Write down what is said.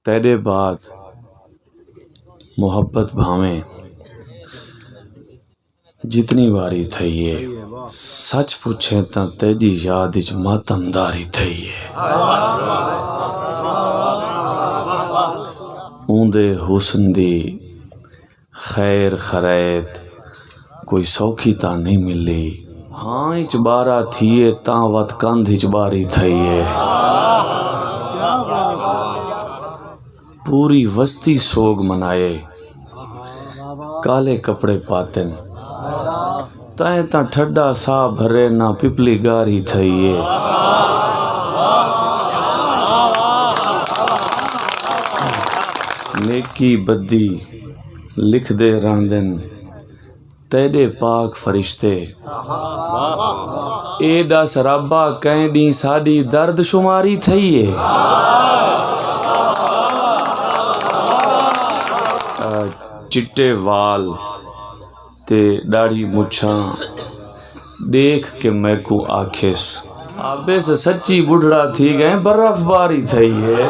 تیرے بعد محبت بھاویں جتنی باری تھئی ہے، سچ پوچھیں تاں تیری یاد وچ ماتم داری تھئی ہے۔ اوندے حسن دی خیر خرائط کوئی سوکھی تاں نہیں ملی، ہاں اچ بارہ تھیے تاں وت کندھ اچ باری تھئی ہے۔ پوری وستی سوگ منائے، کالے کپڑے پاتن تائیں تاں ٹھڈا سا بھرے نہ پپلی گاری تھئی ہے۔ نیکی بدی لکھ دے راندن تیرے پاک فرشتے، اے دس ربا کہیں دی ساڈی درد شماری تھئی ہے۔ چٹے وال تے داڑھی مچھاں دیکھ کے میں کو آکھس آبے سے سچی بڑھڑا تھی گئے برف باری تھئی ہے۔